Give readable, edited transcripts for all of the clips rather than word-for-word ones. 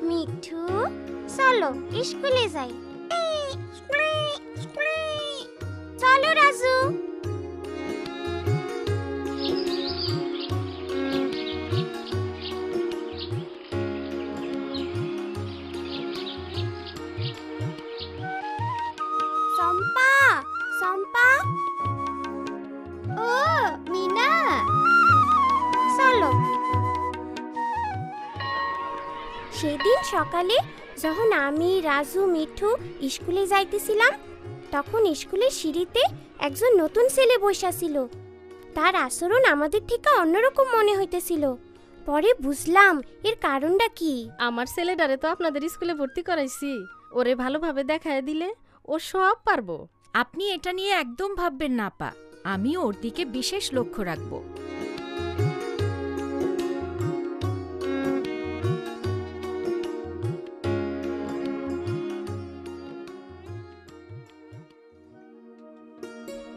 মিঠু, চলো স্কুলে যাই। চলো রাজু। চম্পা, চম্পা। ও মিনা, চলো। সেদিন সকালে যখন আমি, রাজু, মিঠু স্কুলে যাইতেছিলাম, তখন স্কুলের সিঁড়িতে একজন নতুন ছেলে বসা ছিল। তার আচরণ আমাদের থেকে অন্যরকম মনে হইতেছিল। পরে বুঝলাম এর কারণটা কি। আমার ছেলেটারে তো আপনাদের স্কুলে ভর্তি করাইছি, ওরে ভালোভাবে দেখায় দিলে ও সব পারবো। আপনি এটা নিয়ে একদম ভাববেন না আপা, আমি ওর দিকে বিশেষ লক্ষ্য রাখব।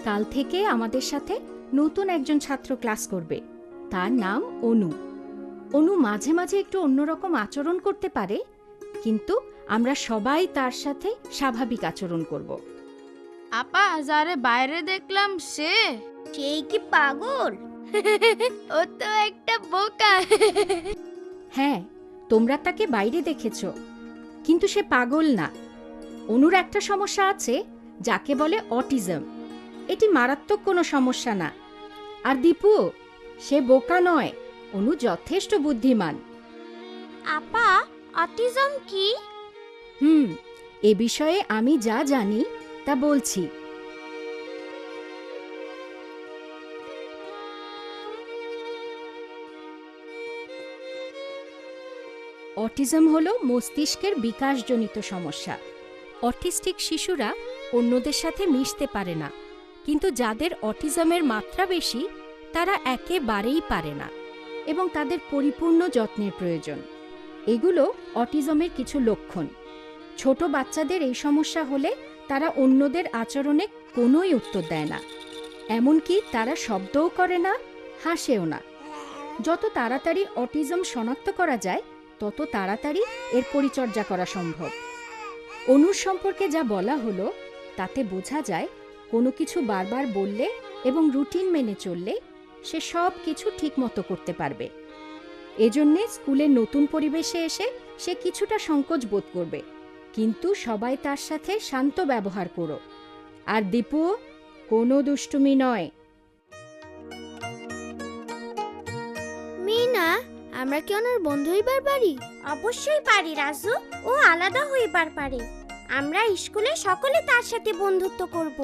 কাল থেকে আমাদের সাথে নতুন একজন ছাত্র ক্লাস করবে। তার নাম অনু। অনু মাঝে মাঝে একটু অন্যরকম আচরণ করতে পারে, কিন্তু আমরা সবাই তার সাথে স্বাভাবিক আচরণ করব। আপা, যারে বাইরে দেখলাম সেই কি পাগল? ও তো একটা বোকা। হ্যাঁ, তোমরা তাকে বাইরে দেখেছ, কিন্তু সে পাগল না। অনুর একটা সমস্যা আছে যাকে বলে অটিজম। এটি মারাত্মক কোনো সমস্যা না। আর দীপু, সে বোকা নয়, অনু যথেষ্ট বুদ্ধিমান। আপা, অটিজম কি? এ বিষয়ে আমি যা জানি তা বলছি। অটিজম হলো মস্তিষ্কের বিকাশজনিত সমস্যা। অটিস্টিক শিশুরা অন্যদের সাথে মিশতে পারে না, কিন্তু যাদের অটিজমের মাত্রা বেশি তারা একেবারেই পারে না এবং তাদের পরিপূর্ণ যত্নের প্রয়োজন। এগুলো অটিজমের কিছু লক্ষণ। ছোট বাচ্চাদের এই সমস্যা হলে তারা অন্যদের আচরণে কোনোই উত্তর দেয় না, এমনকি তারা শব্দও করে না, হাসেও না। যত তাড়াতাড়ি অটিজম শনাক্ত করা যায় তত তাড়াতাড়ি এর পরিচর্যা করা সম্ভব। অনুর সম্পর্কে যা বলা হলো তাতে বোঝা যায় কোনো কিছু বারবার বললে এবং রুটিন মেনে চললে সে সব কিছু ঠিকমতো করতে পারবে। এজন্যে স্কুলের নতুন পরিবেশে এসে সে কিছুটা সংকোচ বোধ করবে, কিন্তু সবাই তার সাথে শান্ত ব্যবহার করো। আর দীপু, কোনো দুষ্টুমি নয়। মিনা, আমরা কি ওনার বন্ধু হইবার পারি? অবশ্যই পারি রাজু, ও আলাদা হইবার পারে। আমরা স্কুলে সকলে তার সাথে বন্ধুত্ব করব।